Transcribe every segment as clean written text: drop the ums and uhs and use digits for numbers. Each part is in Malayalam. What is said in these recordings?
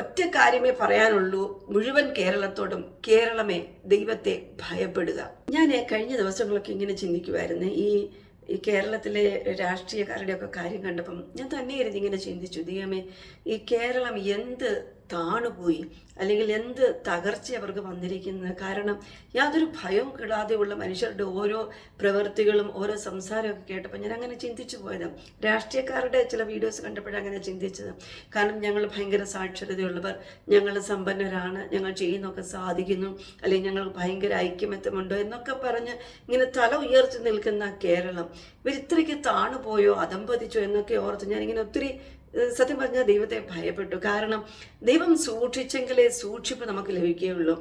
ഒറ്റ കാര്യമേ പറയാനുള്ളൂ മുഴുവൻ കേരളത്തോടും, കേരളമേ ദൈവത്തെ ഭയപ്പെടുക. ഞാൻ കഴിഞ്ഞ ദിവസങ്ങളൊക്കെ ഇങ്ങനെ ചിന്തിക്കുമായിരുന്നു, ഈ കേരളത്തിലെ രാഷ്ട്രീയക്കാരുടെയൊക്കെ കാര്യം കണ്ടപ്പം ഞാൻ തന്നെ ഇരുന്ന് ഇങ്ങനെ ചിന്തിച്ചു, ദൈവമേ ഈ കേരളം എന്ത് താണുപോയി, അല്ലെങ്കിൽ എന്ത് തകർച്ച അവർക്ക് വന്നിരിക്കുന്നത്. കാരണം യാതൊരു ഭയവും കിടാതെയുള്ള മനുഷ്യരുടെ ഓരോ പ്രവൃത്തികളും ഓരോ സംസാരമൊക്കെ കേട്ടപ്പോൾ ഞാൻ അങ്ങനെ ചിന്തിച്ചു പോയത്. രാഷ്ട്രീയക്കാരുടെ ചില വീഡിയോസ് കണ്ടപ്പോഴാണ് അങ്ങനെ ചിന്തിച്ചത്. കാരണം ഞങ്ങൾ ഭയങ്കര സാക്ഷരതയുള്ളവർ, ഞങ്ങൾ സമ്പന്നരാണ്, ഞങ്ങൾ ചെയ്യുന്നതൊക്കെ സാധിക്കുന്നു, അല്ലെങ്കിൽ ഞങ്ങൾ ഭയങ്കര ഐക്യമത്യമുണ്ടോ എന്നൊക്കെ പറഞ്ഞ് ഇങ്ങനെ തല ഉയർത്തി നിൽക്കുന്ന കേരളം ഇവരിത്രയ്ക്ക് താണുപോയോ അധംപതിച്ചോ എന്നൊക്കെ ഓർത്ത് ഞാനിങ്ങനെ ഒത്തിരി സത്യം പറഞ്ഞാൽ ദൈവത്തെ ഭയപ്പെട്ടു. കാരണം ദൈവം സൂക്ഷിച്ചെങ്കിലേ സൂക്ഷിപ്പ് നമുക്ക് ലഭിക്കുകയുള്ളൂ.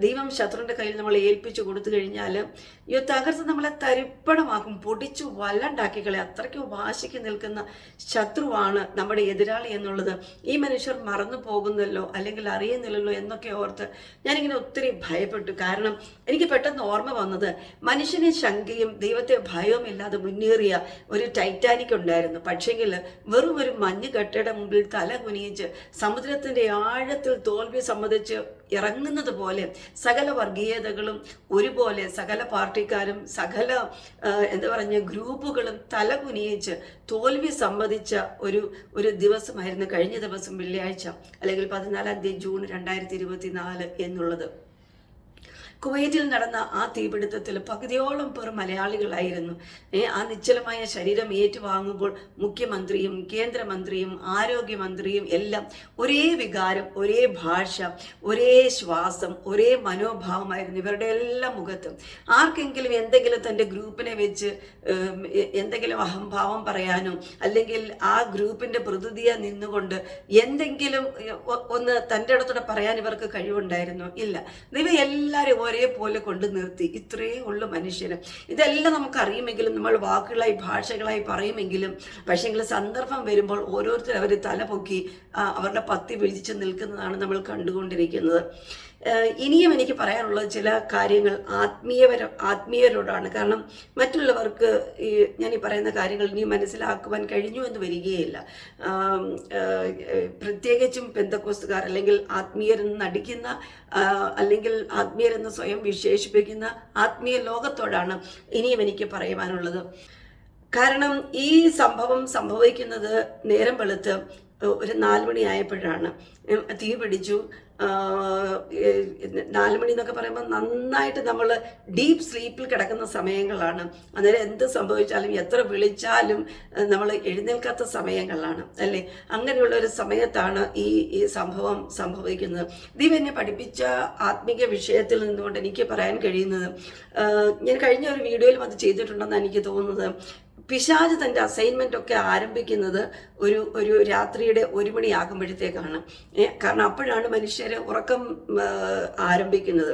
ദൈവം ശത്രുവിൻ്റെ കയ്യിൽ നമ്മൾ ഏൽപ്പിച്ചു കൊടുത്തു കഴിഞ്ഞാൽ ഈ തകർത്ത് നമ്മളെ തരിപ്പണമാക്കും, പൊടിച്ചു വല്ലണ്ടാക്കികളെ. അത്രയ്ക്ക് വാശിക്ക് നിൽക്കുന്ന ശത്രുവാണ് നമ്മുടെ എതിരാളി എന്നുള്ളത് ഈ മനുഷ്യർ മറന്നു പോകുന്നല്ലോ, അല്ലെങ്കിൽ അറിയുന്നില്ലല്ലോ എന്നൊക്കെ ഓർത്ത് ഞാനിങ്ങനെ ഒത്തിരി ഭയപ്പെട്ടു. കാരണം എനിക്ക് പെട്ടെന്ന് ഓർമ്മ വന്നത് മനുഷ്യനെ ശങ്കയും ദൈവത്തെ ഭയവും ഇല്ലാതെ മുന്നേറിയ ഒരു ടൈറ്റാനിക് ഉണ്ടായിരുന്നു. പക്ഷേങ്കിൽ വെറും ഒരു കെട്ടയുടെ മുമ്പിൽ തല കുനിയിച്ച് സമുദ്രത്തിന്റെ ആഴത്തിൽ തോൽവി സമ്മതിച്ച് ഇറങ്ങുന്നത് പോലെ സകല വർഗീയതകളും ഒരുപോലെ, സകല പാർട്ടിക്കാരും സകല ഗ്രൂപ്പുകളും തല കുനിയിച്ച് തോൽവി സമ്മതിച്ച ഒരു ദിവസമായിരുന്നു കഴിഞ്ഞ ദിവസം വെള്ളിയാഴ്ച, അല്ലെങ്കിൽ 14 ജൂൺ 2024 എന്നുള്ളത്. കുവൈറ്റിൽ നടന്ന ആ തീപിടുത്തത്തിൽ പകുതിയോളം പേർ മലയാളികളായിരുന്നു. ആ നിശ്ചലമായ ശരീരം ഏറ്റുവാങ്ങുമ്പോൾ മുഖ്യമന്ത്രിയും കേന്ദ്രമന്ത്രിയും ആരോഗ്യമന്ത്രിയും എല്ലാം ഒരേ വികാരം, ഒരേ ഭാഷ, ഒരേ ശ്വാസം, ഒരേ മനോഭാവമായിരുന്നു ഇവരുടെ എല്ലാം മുഖത്തും. ആർക്കെങ്കിലും എന്തെങ്കിലും തൻ്റെ ഗ്രൂപ്പിനെ വെച്ച് എന്തെങ്കിലും അഹംഭാവം പറയാനോ, അല്ലെങ്കിൽ ആ ഗ്രൂപ്പിൻ്റെ പ്രതിനിധിയെ നിന്നുകൊണ്ട് എന്തെങ്കിലും ഒന്ന് തൻ്റെ അടുത്തോടെ പറയാൻ ഇവർക്ക് കഴിവുണ്ടായിരുന്നോ? ഇല്ല. ദൈവം എല്ലാവരും ഒരേപോലെ കൊണ്ട് നിർത്തി. ഇത്രയേ ഉള്ളു മനുഷ്യന്. ഇതെല്ലാം നമുക്കറിയുമെങ്കിലും, നമ്മൾ വാക്കുകളായി ഭാഷകളായി പറയുമെങ്കിലും, പക്ഷേങ്കിൽ സന്ദർഭം വരുമ്പോൾ ഓരോരുത്തർ അവർ തലപൊക്കി അവരുടെ പത്തി പിടിച്ച് നിൽക്കുന്നതാണ് നമ്മൾ കണ്ടുകൊണ്ടിരിക്കുന്നത്. ഇനിയും എനിക്ക് പറയാനുള്ളത് ചില കാര്യങ്ങൾ ആത്മീയരോടാണ്. കാരണം മറ്റുള്ളവർക്ക് ഞാൻ ഈ പറയുന്ന കാര്യങ്ങൾ ഇനി മനസ്സിലാക്കുവാൻ കഴിഞ്ഞു എന്ന് വരികയില്ല. പ്രത്യേകിച്ചും പെന്തക്കോസ്തുകാർ, അല്ലെങ്കിൽ ആത്മീയരെന്ന് നടിക്കുന്ന, അല്ലെങ്കിൽ ആത്മീയരെന്ന് സ്വയം വിശേഷിപ്പിക്കുന്ന ആത്മീയ ലോകത്തോടാണ് ഇനിയും എനിക്ക് പറയുവാനുള്ളത്. കാരണം ഈ സംഭവം സംഭവിക്കുന്നത് നേരം വെളുത്ത് ഒരു 4 മണിയായപ്പോഴാണ്. തീ പിടിച്ചു. 4 മണി എന്നൊക്കെ പറയുമ്പോൾ നന്നായിട്ട് നമ്മൾ ഡീപ്പ് സ്ലീപ്പിൽ കിടക്കുന്ന സമയങ്ങളാണ്. അന്നേരം എന്ത് സംഭവിച്ചാലും എത്ര വിളിച്ചാലും നമ്മൾ എഴുന്നേൽക്കാത്ത സമയങ്ങളാണ്, അല്ലേ? അങ്ങനെയുള്ള ഒരു സമയത്താണ് ഈ സംഭവം സംഭവിക്കുന്നത്. ദൈവം എന്നെ പഠിപ്പിച്ച ആത്മീക വിഷയത്തിൽ നിന്നുകൊണ്ട് എനിക്ക് പറയാൻ കഴിയുന്നത്, ഞാൻ കഴിഞ്ഞ ഒരു വീഡിയോയിലും അത് ചെയ്തിട്ടുണ്ടെന്ന് എനിക്ക് തോന്നുന്നത്, പിശാച് തൻ്റെ അസൈൻമെൻ്റ് ഒക്കെ ആരംഭിക്കുന്നത് ഒരു രാത്രിയുടെ 1 മണിയാകുമ്പോഴത്തേക്കാണ്. കാരണം അപ്പോഴാണ് മനുഷ്യർ ഉറക്കം ആരംഭിക്കുന്നത്.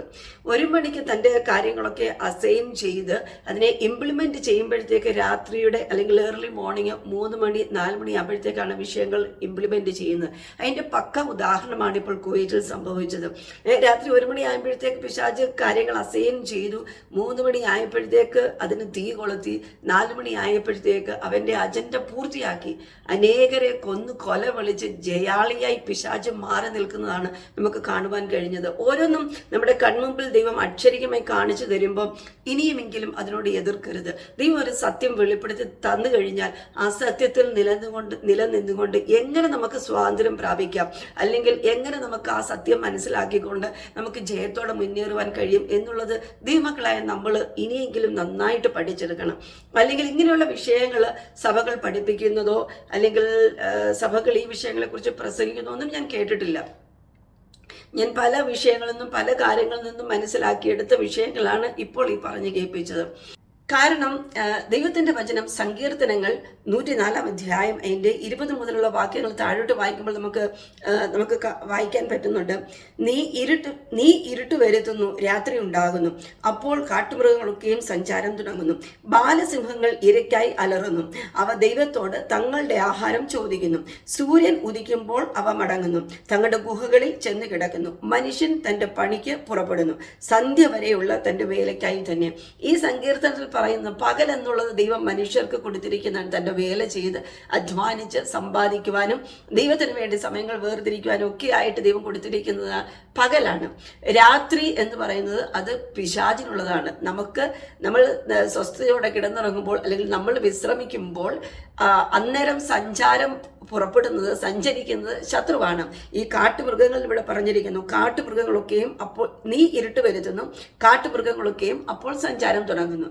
1 മണിക്ക് തൻ്റെ കാര്യങ്ങളൊക്കെ അസൈൻ ചെയ്ത് അതിനെ ഇംപ്ലിമെൻറ്റ് ചെയ്യുമ്പോഴത്തേക്ക് രാത്രിയുടെ, അല്ലെങ്കിൽ ഏർലി മോർണിംഗ് 3 മണി 4 മണി ആകുമ്പോഴത്തേക്കാണ് വിഷയങ്ങൾ ഇംപ്ലിമെൻറ്റ് ചെയ്യുന്നത്. അതിൻ്റെ പക്ക ഉദാഹരണമാണ് ഇപ്പോൾ കുവൈറ്റിൽ സംഭവിച്ചത്. രാത്രി 1 മണി ആകുമ്പോഴത്തേക്ക് പിശാച് കാര്യങ്ങൾ അസൈൻ ചെയ്തു. 3 മണി ആയപ്പോഴത്തേക്ക് അതിന് തീ കൊളുത്തി. 4 മണി ആയപ്പോഴത്തേക്ക് അവൻ്റെ അജണ്ട പൂർത്തിയാക്കി. അനേകരെ കൊല വിളിച്ച് ജയാളിയായി പിശാച് മാറി നിൽക്കുന്നതാണ് നമുക്ക് കാണുവാൻ കഴിഞ്ഞത്. ഓരോന്നും നമ്മുടെ കൺമുമ്പിൽ ദൈവം അക്ഷരികമായി കാണിച്ചു തരുമ്പോൾ ഇനിയുമെങ്കിലും അതിനോട് എതിർക്കരുത്. ദൈവം ഒരു സത്യം വെളിപ്പെടുത്തി തന്നു കഴിഞ്ഞാൽ ആ സത്യത്തിൽ നിലനിന്നുകൊണ്ട് എങ്ങനെ നമുക്ക് സ്വാതന്ത്ര്യം പ്രാപിക്കാം, അല്ലെങ്കിൽ എങ്ങനെ നമുക്ക് ആ സത്യം മനസ്സിലാക്കിക്കൊണ്ട് നമുക്ക് ജയത്തോടെ മുന്നേറുവാൻ കഴിയും എന്നുള്ളത് ദൈവമക്കളായ നമ്മൾ ഇനിയെങ്കിലും നന്നായിട്ട് പഠിച്ചെടുക്കണം. അല്ലെങ്കിൽ ഇങ്ങനെയുള്ള വിഷയങ്ങൾ സഭകൾ പഠിപ്പിക്കുന്നതോ, അല്ലെങ്കിൽ സഭകൾ ഈ വിഷയങ്ങളെക്കുറിച്ച് പ്രസംഗിക്കുന്നതോ ഒന്നും ഞാൻ കേട്ടിട്ടില്ല. ഞാൻ പല വിഷയങ്ങളിൽ നിന്നും പല കാര്യങ്ങളിൽ നിന്നും മനസ്സിലാക്കിയെടുത്ത വിഷയങ്ങളാണ് ഇപ്പോൾ ഈ പറഞ്ഞു കേൾപ്പിച്ചത്. കാരണം ദൈവത്തിൻ്റെ വചനം സങ്കീർത്തനങ്ങൾ 104 അധ്യായം അതിൻ്റെ 20 മുതലുള്ള വാക്യങ്ങൾ താഴോട്ട് വായിക്കുമ്പോൾ നമുക്ക് വായിക്കാൻ പറ്റുന്നുണ്ട്. നീ ഇരുട്ട് വരുത്തുന്നു, രാത്രി ഉണ്ടാകുന്നു, അപ്പോൾ കാട്ടുമൃഗങ്ങളൊക്കെയും സഞ്ചാരം തുടങ്ങുന്നു. ബാലസിംഹങ്ങൾ ഇരയ്ക്കായി അലറുന്നു, അവ ദൈവത്തോട് തങ്ങളുടെ ആഹാരം ചോദിക്കുന്നു. സൂര്യൻ ഉദിക്കുമ്പോൾ അവ മടങ്ങുന്നു, തങ്ങളുടെ ഗുഹകളിൽ ചെന്ന് കിടക്കുന്നു. മനുഷ്യൻ തൻ്റെ പണിക്ക് പുറപ്പെടുന്നു, സന്ധ്യ വരെയുള്ള തൻ്റെ വേലയ്ക്കായി തന്നെ. ഈ സങ്കീർത്തനത്തിൽ പറയുന്നത് പകൽ എന്നുള്ളത് ദൈവം മനുഷ്യർക്ക് കൊടുത്തിരിക്കുന്നതാണ്. തൻ്റെ വേല ചെയ്ത് അധ്വാനിച്ച് സമ്പാദിക്കുവാനും ദൈവത്തിന് വേണ്ടി സമയങ്ങൾ വേർതിരിക്കുവാനും ഒക്കെ ആയിട്ട് ദൈവം കൊടുത്തിരിക്കുന്നത് പകലാണ്. രാത്രി എന്ന് പറയുന്നത് അത് പിശാചിനുള്ളതാണ്. നമ്മൾ സ്വസ്ഥതയോടെ കിടന്നുറങ്ങുമ്പോൾ അല്ലെങ്കിൽ നമ്മൾ വിശ്രമിക്കുമ്പോൾ അന്നേരം സഞ്ചരിക്കുന്നത് ശത്രുവാണ്. ഈ കാട്ടുമൃഗങ്ങൾ ഇവിടെ പറഞ്ഞിരിക്കുന്നു, കാട്ടുമൃഗങ്ങളൊക്കെയും അപ്പോൾ നീ ഇരുട്ട് വരുത്തുന്നു, കാട്ടുമൃഗങ്ങളൊക്കെയും അപ്പോൾ സഞ്ചാരം തുടങ്ങുന്നു.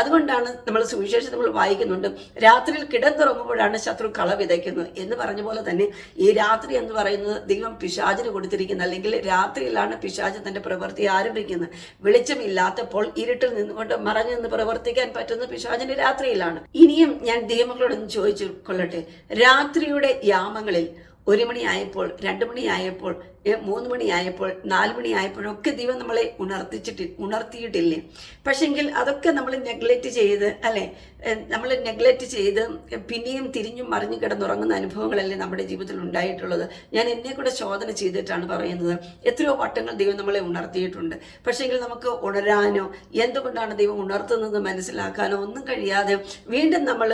അതുകൊണ്ടാണ് നമ്മൾ സുവിശേഷം നമ്മൾ വായിക്കുന്നുണ്ട്, രാത്രിയിൽ കിടന്നുറങ്ങുമ്പോഴാണ് ശത്രു കള വിതയ്ക്കുന്നത് എന്ന് പറഞ്ഞ പോലെ തന്നെ ഈ രാത്രി എന്ന് പറയുന്നത് ദൈവം പിശാചിന് കൊടുത്തിരിക്കുന്നത്, അല്ലെങ്കിൽ രാത്രിയിലാണ് പിശാച് തന്റെ പ്രവൃത്തി ആരംഭിക്കുന്നത്. വെളിച്ചമില്ലാത്തപ്പോൾ ഇരുട്ടിൽ നിന്നുകൊണ്ട് മറഞ്ഞു നിന്ന് പ്രവർത്തിക്കാൻ പറ്റുന്ന പിശാചിന് രാത്രിയിലാണ്. ഇനിയും ഞാൻ ദൈവങ്ങളോടൊന്ന് ചോദിച്ചു കൊള്ളട്ടെ, രാത്രിയുടെ യാമങ്ങളിൽ 1 മണിയായപ്പോൾ, 2 മണിയായപ്പോൾ, 3 മണിയായപ്പോൾ, 4 മണിയായപ്പോഴൊക്കെ ദൈവം നമ്മളെ ഉണർത്തിയിട്ടില്ലേ? പക്ഷെങ്കിൽ അതൊക്കെ നമ്മൾ നെഗ്ലക്റ്റ് ചെയ്ത് നമ്മൾ നെഗ്ലക്റ്റ് ചെയ്ത് പിന്നെയും തിരിഞ്ഞും മറിഞ്ഞു കിടന്നുറങ്ങുന്ന അനുഭവങ്ങളല്ലേ നമ്മുടെ ജീവിതത്തിൽ ഉണ്ടായിട്ടുള്ളത്. ഞാൻ എന്നെ കൂടെ ശോധന ചെയ്തിട്ടാണ് പറയുന്നത്. എത്രയോ വട്ടങ്ങൾ ദൈവം നമ്മളെ ഉണർത്തിയിട്ടുണ്ട്. പക്ഷെങ്കിൽ നമുക്ക് ഉണരാനോ എന്തുകൊണ്ടാണ് ദൈവം ഉണർത്തുന്നത് മനസ്സിലാക്കാനോ ഒന്നും കഴിയാതെ വീണ്ടും നമ്മൾ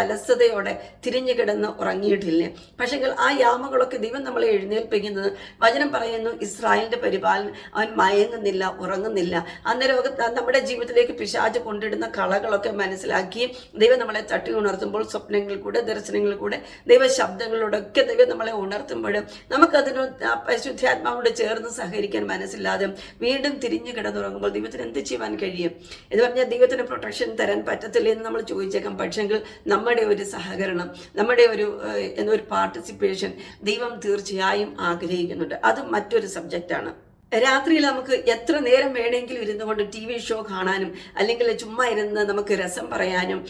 അലസതയോടെ തിരിഞ്ഞു കിടന്ന് ഉറങ്ങിയിട്ടില്ലേ? പക്ഷെങ്കിൽ ആ യാമങ്ങളൊക്കെ ദൈവം നമ്മളെ എഴുന്നേൽപ്പിക്കുന്നത്, വചനം പറയുന്നു, ഇസ്രായേലിന്റെ പരിപാലനം, അവൻ മയങ്ങുന്നില്ല, ഉറങ്ങുന്നില്ല. അന്നേരം നമ്മുടെ ജീവിതത്തിലേക്ക് പിശാച് കൊണ്ടിടുന്ന കളകളൊക്കെ മനസ്സിലാക്കി ദൈവം നമ്മളെ തട്ടി ഉണർത്തുമ്പോൾ, സ്വപ്നങ്ങളിൽ കൂടെ, ദർശനങ്ങളിൽ കൂടെ, ദൈവ ശബ്ദങ്ങളിലൂടെയൊക്കെ ദൈവം നമ്മളെ ഉണർത്തുമ്പോൾ നമുക്കതിന് പരിശുദ്ധാത്മാവോട് ചേർന്ന് സഹകരിക്കാൻ മനസ്സില്ലാതെ വീണ്ടും തിരിഞ്ഞു കിടന്നുറങ്ങുമ്പോൾ ദൈവത്തിന് എന്ത് ചെയ്യാൻ കഴിയും എന്ന് പറഞ്ഞാൽ ദൈവത്തിന് പ്രൊട്ടക്ഷൻ തരാൻ പറ്റത്തില്ല എന്ന് നമ്മൾ ചോദിച്ചേക്കാം. പക്ഷെങ്കിൽ നമ്മുടെ ഒരു സഹകരണം, നമ്മുടെ ഒരു പാർട്ടിസിപ്പേഷൻ ദൈവം തീർച്ചയായും ആഗ്രഹിക്കുന്നുണ്ട്. അത് മറ്റൊരു സബ്ജക്റ്റാണ്. രാത്രിയിൽ നമുക്ക് എത്ര നേരം വേണമെങ്കിലും ഇരുന്നു കൊണ്ട് TV ഷോ കാണാനും, അല്ലെങ്കിൽ ചുമ്മാ ഇരുന്ന് നമുക്ക് രസം പറയാനും,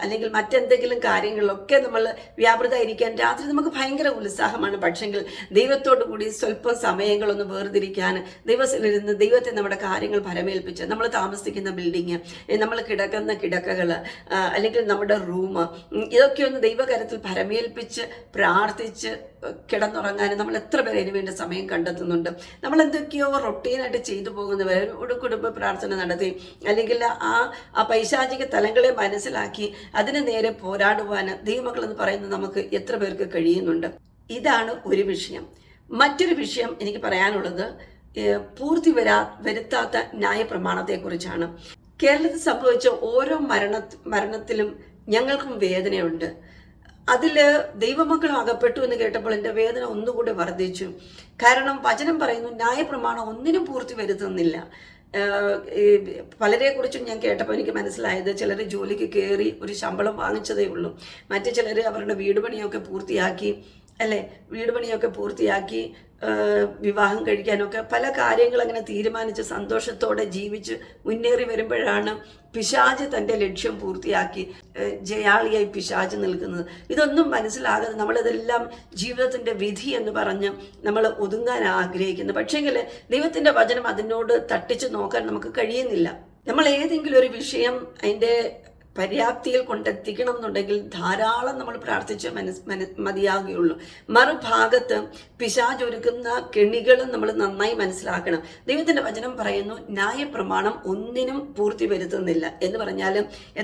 അല്ലെങ്കിൽ മറ്റെന്തെങ്കിലും കാര്യങ്ങളിലൊക്കെ നമ്മൾ വ്യാപൃതമായിരിക്കാൻ രാത്രി നമുക്ക് ഭയങ്കര ഉത്സാഹമാണ്. പക്ഷെങ്കിൽ ദൈവത്തോടു കൂടി സ്വല്പം സമയങ്ങളൊന്ന് വേർതിരിക്കാൻ, ദൈവത്തിലിരുന്ന് ദൈവത്തെ നമ്മുടെ കാര്യങ്ങൾ ഭരമേൽപ്പിച്ച്, നമ്മൾ താമസിക്കുന്ന ബിൽഡിങ്, നമ്മൾ കിടക്കുന്ന കിടക്കകൾ, അല്ലെങ്കിൽ നമ്മുടെ റൂം, ഇതൊക്കെ ഒന്ന് ദൈവകരത്തിൽ ഭരമേൽപ്പിച്ച് പ്രാർത്ഥിച്ച് കിടന്നുറങ്ങാനും നമ്മൾ എത്ര പേര് അതിന് വേണ്ടി സമയം കണ്ടെത്തുന്നുണ്ട്. നമ്മൾ എന്തൊക്കെയോ റൊട്ടീനായിട്ട് ചെയ്തു പോകുന്നവർ ഒരു കുടുംബ പ്രാർത്ഥന നടത്തി, അല്ലെങ്കിൽ ആ പൈശാചിക തലങ്ങളെ മനസ്സിലാക്കി അതിന് നേരെ പോരാടുവാൻ ദൈവമക്കൾ എന്ന് പറയുന്നത് നമുക്ക് എത്ര പേർക്ക് കഴിയുന്നുണ്ട്? ഇതാണ് ഒരു വിഷയം. മറ്റൊരു വിഷയം എനിക്ക് പറയാനുള്ളത് പൂർത്തി വരുത്താത്ത ന്യായപ്രമാണത്തെക്കുറിച്ചാണ്. കേരളത്തിൽ സംഭവിച്ച ഓരോ മരണത്തിലും ഞങ്ങൾക്കും വേദനയുണ്ട്. അതിൽ ദൈവമക്കളും അകപ്പെട്ടു എന്ന് കേട്ടപ്പോൾ എൻ്റെ വേദന ഒന്നുകൂടി വർദ്ധിച്ചു. കാരണം വചനം പറയുന്നു, ന്യായപ്രമാണം ഒന്നിനും പൂർത്തി വരുത്തുന്നില്ല. പലരെ കുറിച്ചും ഞാൻ കേട്ടപ്പോൾ എനിക്ക് മനസ്സിലായത്, ചിലർ ജോലിക്ക് കയറി ഒരു ശമ്പളം വാങ്ങിച്ചതേ ഉള്ളൂ, മറ്റു ചിലർ അവരുടെ വീട് പണിയൊക്കെ പൂർത്തിയാക്കി വിവാഹം കഴിക്കാനൊക്കെ പല കാര്യങ്ങൾ അങ്ങനെ തീരുമാനിച്ച് സന്തോഷത്തോടെ ജീവിച്ച് മുന്നേറി വരുമ്പോഴാണ് പിശാച് തൻ്റെ ലക്ഷ്യം പൂർത്തിയാക്കി ജയാളിയായി പിശാച് നിൽക്കുന്നത്. ഇതൊന്നും മനസ്സിലാകാതെ നമ്മളിതെല്ലാം ജീവിതത്തിൻ്റെ വിധി എന്ന് പറഞ്ഞ് നമ്മൾ ഒതുങ്ങാൻ ആഗ്രഹിക്കുന്നു. പക്ഷേങ്കിൽ ദൈവത്തിൻ്റെ വചനം അതിനോട് തട്ടിച്ച് നോക്കാൻ നമുക്ക് കഴിയുന്നില്ല. നമ്മൾ ഏതെങ്കിലും ഒരു വിഷയം അതിൻ്റെ പര്യാപ്തിയിൽ കൊണ്ടെത്തിക്കണം എന്നുണ്ടെങ്കിൽ ധാരാളം നമ്മൾ പ്രാർത്ഥിച്ച് മതിയാകുകയുള്ളൂ. മറുഭാഗത്ത് പിശാച് ഒരുക്കുന്ന കെണികളും നമ്മൾ നന്നായി മനസ്സിലാക്കണം. ദൈവത്തിൻ്റെ വചനം പറയുന്നു, ന്യായപ്രമാണം ഒന്നിനും പൂർത്തി വരുത്തുന്നില്ല എന്ന് പറഞ്ഞാൽ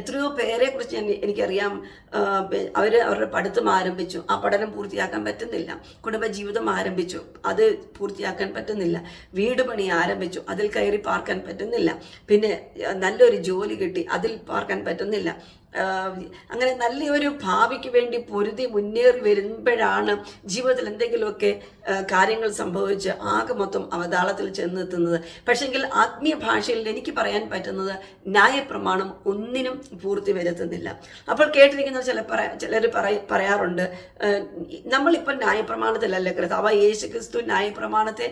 എത്രയോ പേരെ കുറിച്ച് എനിക്കറിയാം. അവരുടെ പഠിത്തം ആരംഭിച്ചു, ആ പഠനം പൂർത്തിയാക്കാൻ പറ്റുന്നില്ല. കുടുംബജീവിതം ആരംഭിച്ചു, അത് പൂർത്തിയാക്കാൻ പറ്റുന്നില്ല. വീട് പണി ആരംഭിച്ചു, അതിൽ കയറി പാർക്കാൻ പറ്റുന്നില്ല. പിന്നെ നല്ലൊരു ജോലി കിട്ടി, അതിൽ പാർക്കാൻ പറ്റുന്നില്ല. അങ്ങനെ നല്ലൊരു ഭാവിക്ക് വേണ്ടി പൊരുതി മുന്നേറി വരുമ്പോഴാണ് ജീവിതത്തിൽ എന്തെങ്കിലുമൊക്കെ കാര്യങ്ങൾ സംഭവിച്ച് ആകെ മൊത്തം അവതാളത്തിൽ ചെന്നെത്തുന്നത്. പക്ഷെങ്കിൽ ആത്മീയ ഭാഷയിൽ എനിക്ക് പറയാൻ പറ്റുന്നത്, ന്യായപ്രമാണം ഒന്നിനും പൂർത്തി വരുത്തുന്നില്ല. അപ്പോൾ കേട്ടിരിക്കുന്ന ചിലർ പറയാറുണ്ട്, നമ്മളിപ്പോൾ ന്യായപ്രമാണത്തിലല്ല, കർത്താവ് യേശു ക്രിസ്തു ന്യായപ്രമാണത്തെ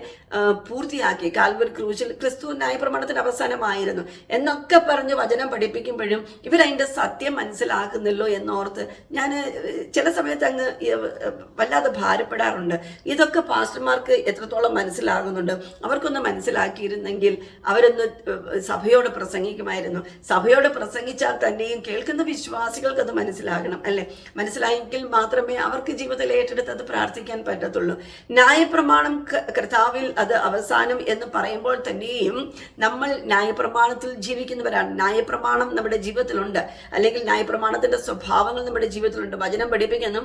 പൂർത്തിയാക്കി, കാൽവരി ക്രൂശിൽ ക്രിസ്തു ന്യായപ്രമാണത്തിന് അവസാനമായിരുന്നു എന്നൊക്കെ പറഞ്ഞ് വചനം പഠിപ്പിക്കുമ്പോഴും ഇവരതിൻ്റെ സത്യം മനസ്സിലാക്കുന്നല്ലോ എന്നോർത്ത് ഞാൻ ചില സമയത്ത് അങ്ങ് വല്ലാതെ ഭാരപ്പെടാറുണ്ട്. ഇതൊക്കെ പാസ്റ്റർമാർക്ക് എത്രത്തോളം മനസ്സിലാകുന്നുണ്ട്? അവർക്കൊന്ന് മനസ്സിലാക്കിയിരുന്നെങ്കിൽ അവരൊന്ന് സഭയോട് പ്രസംഗിക്കുമായിരുന്നു. സഭയോട് പ്രസംഗിച്ചാൽ തന്നെയും കേൾക്കുന്ന വിശ്വാസികൾക്ക് അത് മനസ്സിലാകണം, അല്ലെ? മനസ്സിലായെങ്കിൽ മാത്രമേ അവർക്ക് ജീവിതത്തിൽ ഏറ്റെടുത്ത് അത് പ്രാർത്ഥിക്കാൻ പറ്റത്തുള്ളൂ. ന്യായപ്രമാണം കർത്താവിൽ അത് അവസാനം എന്ന് പറയുമ്പോൾ തന്നെയും നമ്മൾ ന്യായപ്രമാണത്തിൽ ജീവിക്കുന്നവരാണ്. ന്യായപ്രമാണം നമ്മുടെ ജീവിതത്തിലുണ്ട്, അല്ലെങ്കിൽ ന്യായപ്രമാണത്തിന്റെ സ്വഭാവങ്ങൾ നമ്മുടെ ജീവിതത്തിലുണ്ട്. വചനം പഠിപ്പിക്കുന്നു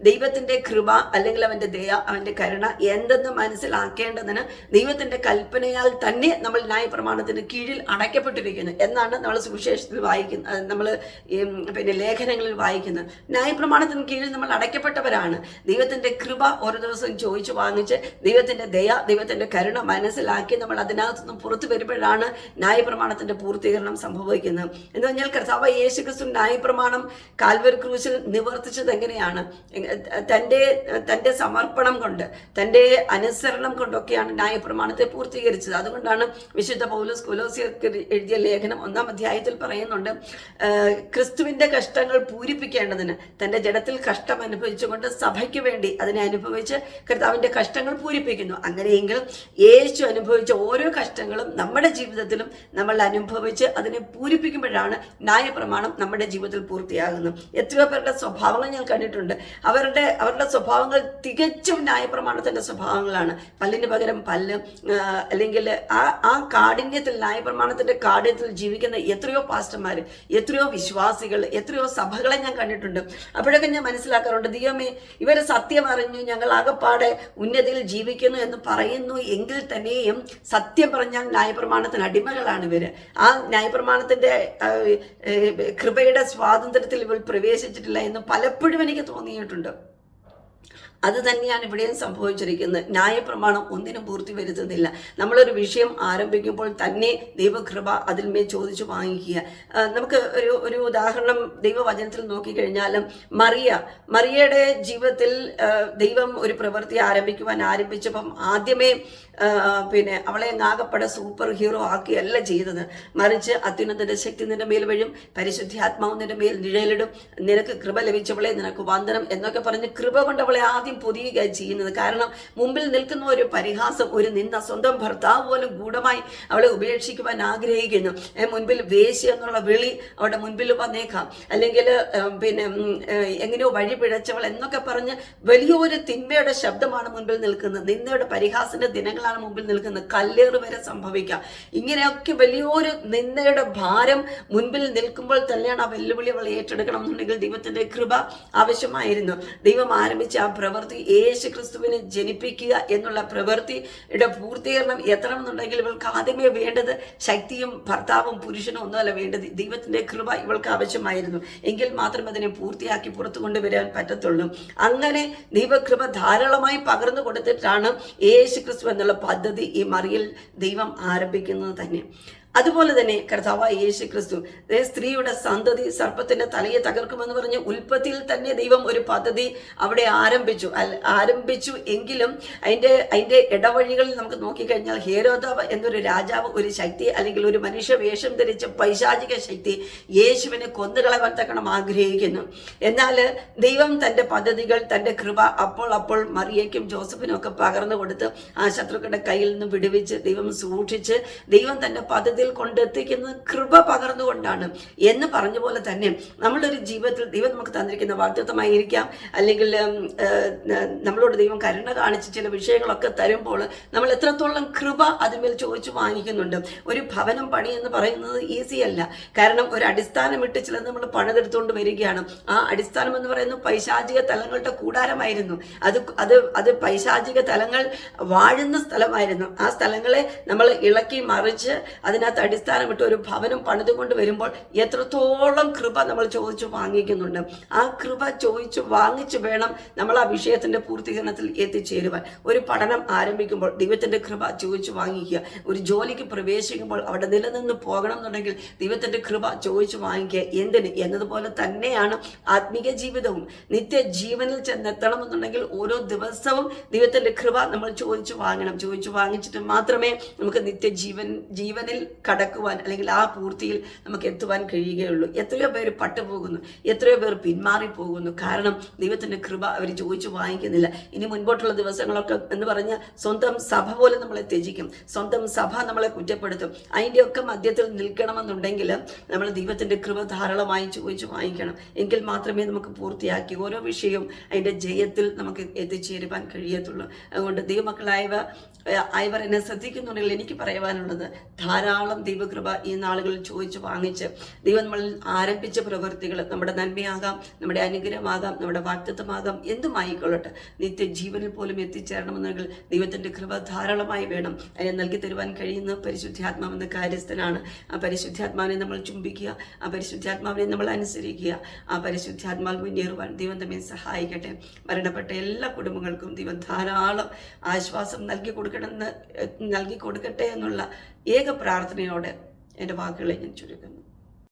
ദൈവത്തിന്റെ കൃപ അല്ലെങ്കിൽ അവന്റെ ദയ, അവന്റെ കരുണ എന്തെന്ന് മനസ്സിലാക്കേണ്ടതിന് ദൈവത്തിന്റെ കൽപ്പനയാൽ തന്നെ നമ്മൾ ന്യായപ്രമാണത്തിന് കീഴിൽ അടയ്ക്കപ്പെട്ടിരിക്കുന്നു എന്നാണ് നമ്മൾ സുവിശേഷത്തിൽ വായിക്കുന്നത്, നമ്മൾ പിന്നെ ലേഖനങ്ങളിൽ വായിക്കുന്നത്. ന്യായപ്രമാണത്തിന് കീഴിൽ നമ്മൾ അടയ്ക്കപ്പെട്ടവരാണ്. ദൈവത്തിന്റെ കൃപ ഓരോ ദിവസവും ചോദിച്ചു വാങ്ങിച്ച് ദൈവത്തിന്റെ ദയ, ദൈവത്തിന്റെ കരുണ മനസ്സിലാക്കി നമ്മൾ അതിനകത്തുനിന്ന് പുറത്തു വരുമ്പോഴാണ് ന്യായപ്രമാണത്തിന്റെ പൂർത്തീകരണം സംഭവിക്കുന്നത്. എന്ന് പറഞ്ഞാൽ കർത്താവ് യേശു ക്രിസ്തു ന്യായപ്രമാണം കാൽവരി ക്രൂശിൽ നിവർത്തിച്ചത് എങ്ങനെയാണ്? തന്റെ സമർപ്പണം കൊണ്ട്, തന്റെ അനുസരണം കൊണ്ടൊക്കെയാണ് ന്യായപ്രമാണത്തെ പൂർത്തീകരിച്ചത്. അതുകൊണ്ടാണ് വിശുദ്ധ പൗലോസ് കൊലോസ്യർക്ക് എഴുതിയ ലേഖനം 1-ാം അധ്യായത്തിൽ പറയുന്നുണ്ട്, ക്രിസ്തുവിന്റെ കഷ്ടങ്ങൾ പൂരിപ്പിക്കേണ്ടതിന് തന്റെ ജഡത്തിൽ കഷ്ടം അനുഭവിച്ചുകൊണ്ട് സഭയ്ക്ക് വേണ്ടി അതിനെ അനുഭവിച്ച് കർത്താവിന്റെ കഷ്ടങ്ങൾ പൂരിപ്പിക്കുന്നു. അങ്ങനെയെങ്കിൽ യേശു അനുഭവിച്ച ഓരോ കഷ്ടങ്ങളും നമ്മുടെ ജീവിതത്തിലും നമ്മൾ അനുഭവിച്ച് അതിനെ പൂരിപ്പിക്കുമ്പോഴാണ് ന്യായപ്രമാണം നമ്മുടെ ജീവിതത്തിൽ പൂർത്തിയാകുന്നത്. എത്രയോ പേരുടെ സ്വഭാവങ്ങൾ ഞാൻ കണ്ടിട്ടുണ്ട്. അവരുടെ സ്വഭാവങ്ങൾ തികച്ചും ന്യായപ്രമാണത്തിന്റെ സ്വഭാവങ്ങളാണ്. പല്ലിന് പകരം പല്ല്, അല്ലെങ്കിൽ ആ കാഠിന്യത്തിൽ, ന്യായപ്രമാണത്തിന്റെ കാഠിന്യത്തിൽ ജീവിക്കുന്ന എത്രയോ പാസ്റ്റർമാര്, എത്രയോ വിശ്വാസികൾ, എത്രയോ സഭകളെ ഞാൻ കണ്ടിട്ടുണ്ട്. അപ്പോഴൊക്കെ ഞാൻ മനസ്സിലാക്കാറുണ്ട്, ദൈവമേ, ഇവര് സത്യം അറിഞ്ഞു ഞങ്ങൾ ആകപ്പാടെ ഉന്നതിയിൽ ജീവിക്കുന്നു എന്ന് പറയുന്നു എങ്കിൽ തന്നെയും സത്യം പറഞ്ഞാൽ ന്യായപ്രമാണത്തിന് അടിമകളാണ് ഇവര്. ആ ന്യായപ്രമാണത്തിന്റെ കൃപയുടെ സ്വാതന്ത്ര്യത്തിൽ ഇവർ പ്രവേശിച്ചിട്ടില്ല എന്ന് പലപ്പോഴും എനിക്ക് തോന്നിയിട്ടുണ്ട്. അത് തന്നെയാണ് ഇവിടെയും സംഭവിച്ചിരിക്കുന്നത്. ന്യായപ്രമാണം ഒന്നിനും പൂർത്തി വരുത്തുന്നില്ല. നമ്മളൊരു വിഷയം ആരംഭിക്കുമ്പോൾ തന്നെ ദൈവകൃപ അതിന്മേൽ ചോദിച്ചു വാങ്ങിക്കുക. നമുക്ക് ഒരു ഉദാഹരണം ദൈവവചനത്തിൽ നോക്കിക്കഴിഞ്ഞാലും മറിയയുടെ ജീവിതത്തിൽ ദൈവം ഒരു പ്രവൃത്തി ആരംഭിച്ചപ്പം ആദ്യമേ പിന്നെ അവളെ ആകപ്പെടെ സൂപ്പർ ഹീറോ ആക്കിയല്ല ചെയ്തത്. മറിച്ച് അത്യുന്നതന്റെ ശക്തി നിന്റെ മേൽ വരും, പരിശുദ്ധാത്മാവ് നിന്റെ മേൽ നിഴലിടും, നിനക്ക് കൃപ ലഭിച്ചവളെ നിനക്ക് വന്ദനം എന്നൊക്കെ പറഞ്ഞ് കൃപ കൊണ്ട് അവളെ ആദ്യം പൊതിയുക ചെയ്യുന്നത്. കാരണം മുമ്പിൽ നിൽക്കുന്ന ഒരു പരിഹാസം, ഒരു നിന്ദ, സ്വന്തം ഭർത്താവ് പോലും ഗൂഢമായി അവളെ ഉപേക്ഷിക്കുവാൻ ആഗ്രഹിക്കുന്നു. മുൻപിൽ വേശ്യ എന്നുള്ള വിളി അവളുടെ മുൻപിൽ വന്നേക്കാം, അല്ലെങ്കിൽ പിന്നെ എങ്ങനെയോ വഴി പിഴച്ചവൾ എന്നൊക്കെ പറഞ്ഞ് വലിയൊരു തിന്മയുടെ ശബ്ദമാണ് മുൻപിൽ നിൽക്കുന്നത്. നിന്ദയുടെ പരിഹാസത്തിന്റെ ദിനങ്ങളാണ് മുമ്പിൽ നിൽക്കുന്നത്. കല്ലേറ് വരെ സംഭവിക്കാം. ഇങ്ങനെയൊക്കെ വലിയൊരു നിന്ദയുടെ ഭാരം മുൻപിൽ നിൽക്കുമ്പോൾ തന്നെയാണ് ആ വെല്ലുവിളി അവൾ ഏറ്റെടുക്കണം എന്നുണ്ടെങ്കിൽ ദൈവത്തിന്റെ കൃപ ആവശ്യമായിരുന്നു. ദൈവം ആരംഭിച്ച ആ പ്രവൃത്തി, യേശു ക്രിസ്തുവിനെ ജനിപ്പിക്കുക എന്നുള്ള പ്രവൃത്തിയുടെ പൂർത്തീകരണം എത്തണമെന്നുണ്ടെങ്കിൽ ഇവൾക്ക് ആദ്യമേ വേണ്ടത് ശക്തിയും ഭർത്താവും പുരുഷനും ഒന്നുമല്ല വേണ്ടത്, ദൈവത്തിന്റെ കൃപ ഇവൾക്ക് ആവശ്യമായിരുന്നു. എങ്കിൽ മാത്രം അതിനെ പൂർത്തിയാക്കി പുറത്തു കൊണ്ടുവരാൻ പറ്റത്തുള്ളൂ. അങ്ങനെ ദൈവകൃപ ധാരാളമായി പകർന്നു കൊടുത്തിട്ടാണ് യേശു ക്രിസ്തു എന്നുള്ള പദ്ധതി ഈ മറിയൽ ദൈവം ആരംഭിക്കുന്നത് തന്നെ. അതുപോലെ തന്നെ കർത്താവായ യേശു ക്രിസ്തു സ്ത്രീയുടെ സന്തതി സർപ്പത്തിന്റെ തലയെ തകർക്കുമെന്ന് പറഞ്ഞ് ഉൽപ്പത്തിയിൽ തന്നെ ദൈവം ഒരു പദ്ധതി അവിടെ ആരംഭിച്ചു എങ്കിലും അതിന്റെ ഇടവഴികളിൽ നമുക്ക് നോക്കിക്കഴിഞ്ഞാൽ ഹേരോദാവ് എന്നൊരു രാജാവ്, ഒരു ശക്തി അല്ലെങ്കിൽ ഒരു മനുഷ്യ വേഷം ധരിച്ച പൈശാചിക ശക്തി യേശുവിനെ കൊന്നുകളയാൻ തക്കണം ആഗ്രഹിക്കുന്നു. എന്നാൽ ദൈവം തന്റെ പദ്ധതികൾ, തന്റെ കൃപ അപ്പോൾ മറിയയ്ക്കും ജോസഫിനും ഒക്കെ പകർന്നു കൊടുത്ത് ആ ശത്രുക്കളുടെ കയ്യിൽ നിന്ന് വിടുവിച്ച് ദൈവം സൂക്ഷിച്ച് ദൈവം തന്റെ പദ്ധതി കൊണ്ടെത്തിക്കുന്നത് കൃപ പകർന്നുകൊണ്ടാണ്. എന്ന് പറഞ്ഞ പോലെ തന്നെ നമ്മളൊരു ജീവിതത്തിൽ ദൈവം നമുക്ക് തന്നിരിക്കുന്ന വാഗ്ദത്തമായിരിക്കാം, അല്ലെങ്കിൽ നമ്മളോട് ദൈവം കരുണ കാണിച്ച് ചില വിഷയങ്ങളൊക്കെ തരുമ്പോൾ നമ്മൾ എത്രത്തോളം കൃപ അതിന്മേൽ ചോദിച്ചു വാങ്ങിക്കുന്നുണ്ട്. ഒരു ഭവനം പണി എന്ന് പറയുന്നത് ഈസി അല്ല. കാരണം ഒരു അടിസ്ഥാനം ഇട്ട് ചിലത് നമ്മൾ പണിതെടുത്തുകൊണ്ട് വരികയാണ്. ആ അടിസ്ഥാനം എന്ന് പറയുന്നത് പൈശാചിക തലങ്ങളുടെ കൂടാരമായിരുന്നു. അത് പൈശാചിക തലങ്ങൾ വാഴുന്ന സ്ഥലമായിരുന്നു. ആ സ്ഥലങ്ങളെ നമ്മൾ ഇളക്കി മറിച്ച് അതിനകത്ത് അടിസ്ഥാനമിട്ട് ഒരു ഭവനം പണിതുകൊണ്ട് വരുമ്പോൾ എത്രത്തോളം കൃപ നമ്മൾ ചോദിച്ചു വാങ്ങിക്കുന്നുണ്ട്. ആ കൃപ ചോദിച്ചു വാങ്ങിച്ചു വേണം നമ്മൾ ആ വിഷയത്തിന്റെ പൂർത്തീകരണത്തിൽ എത്തിച്ചേരുവാൻ. ഒരു പഠനം ആരംഭിക്കുമ്പോൾ ദൈവത്തിന്റെ കൃപ ചോദിച്ചു വാങ്ങിക്കുക. ഒരു ജോലിക്ക് പ്രവേശിക്കുമ്പോൾ അവിടെ നിലനിന്ന് പോകണം എന്നുണ്ടെങ്കിൽ ദൈവത്തിന്റെ കൃപ ചോദിച്ചു വാങ്ങിക്കുക. എന്തിന് എന്നതുപോലെ തന്നെയാണ് ആത്മീക ജീവിതവും. നിത്യജീവനിൽ ചെന്നെത്തണം എന്നുണ്ടെങ്കിൽ ഓരോ ദിവസവും ദൈവത്തിന്റെ കൃപ നമ്മൾ ചോദിച്ചു വാങ്ങണം. ചോദിച്ചു വാങ്ങിച്ചിട്ട് മാത്രമേ നമുക്ക് നിത്യജീവനിൽ കടക്കുവാൻ അല്ലെങ്കിൽ ആ പൂർത്തിയിൽ നമുക്ക് എത്തുവാൻ കഴിയുകയുള്ളൂ. എത്രയോ പേര് പട്ടുപോകുന്നു, എത്രയോ പേർ പിന്മാറിപ്പോകുന്നു. കാരണം ദൈവത്തിൻ്റെ കൃപ അവർ ചോദിച്ചു വാങ്ങിക്കുന്നില്ല. ഇനി മുൻപോട്ടുള്ള ദിവസങ്ങളൊക്കെ എന്ന് പറഞ്ഞാൽ സ്വന്തം സഭ പോലെ നമ്മളെ ത്യജിക്കും, സ്വന്തം സഭ നമ്മളെ കുറ്റപ്പെടുത്തും. അതിൻ്റെയൊക്കെ മധ്യത്തിൽ നിൽക്കണമെന്നുണ്ടെങ്കിൽ നമ്മൾ ദൈവത്തിൻ്റെ കൃപ ധാരാളമായി ചോദിച്ചു വാങ്ങിക്കണം. എങ്കിൽ മാത്രമേ നമുക്ക് പൂർത്തിയാക്കി ഓരോ വിഷയവും അതിൻ്റെ ജയത്തിൽ നമുക്ക് എത്തിച്ചേരുവാൻ കഴിയത്തുള്ളൂ. അതുകൊണ്ട് ദൈവമക്കളായവർ എന്നെ ശ്രദ്ധിക്കുന്നുണ്ടെങ്കിൽ എനിക്ക് പറയുവാനുള്ളത്, ധാരാളം ദൈവകൃപ ഈ നാളുകളിൽ ചോദിച്ചു വാങ്ങിച്ച് ദൈവം നമ്മളിൽ ആരംഭിച്ച പ്രവൃത്തികൾ, നമ്മുടെ നന്മയാകാം, നമ്മുടെ അനുഗ്രഹമാകാം, നമ്മുടെ വാഗ്ദത്തമാകാം, എന്തുമായിക്കൊള്ളട്ടെ, നിത്യജീവനിൽ പോലും എത്തിച്ചേരണമെന്നെങ്കിൽ ദൈവത്തിൻ്റെ കൃപ ധാരാളമായി വേണം. അതിനെ നൽകി തരുവാൻ കഴിയുന്ന പരിശുദ്ധാത്മാവെന്ന കാര്യസ്ഥനാണ്. ആ പരിശുദ്ധാത്മാവിനെ നമ്മൾ ചുംബിക്കുക, ആ പരിശുദ്ധാത്മാവിനെ നമ്മൾ അനുസരിക്കുക, ആ പരിശുദ്ധാത്മാവ് മുന്നേറുവാൻ ദൈവം നമ്മെ സഹായിക്കട്ടെ. മരണപ്പെട്ട എല്ലാ കുടുംബങ്ങൾക്കും ദൈവം ധാരാളം ആശ്വാസം നൽകി കൊടുക്കട്ടെ എന്നുള്ള ഏക പ്രാർത്ഥനയോടെ എൻ്റെ വാക്കുകളെ ഞാൻ ചുരുക്കുന്നു.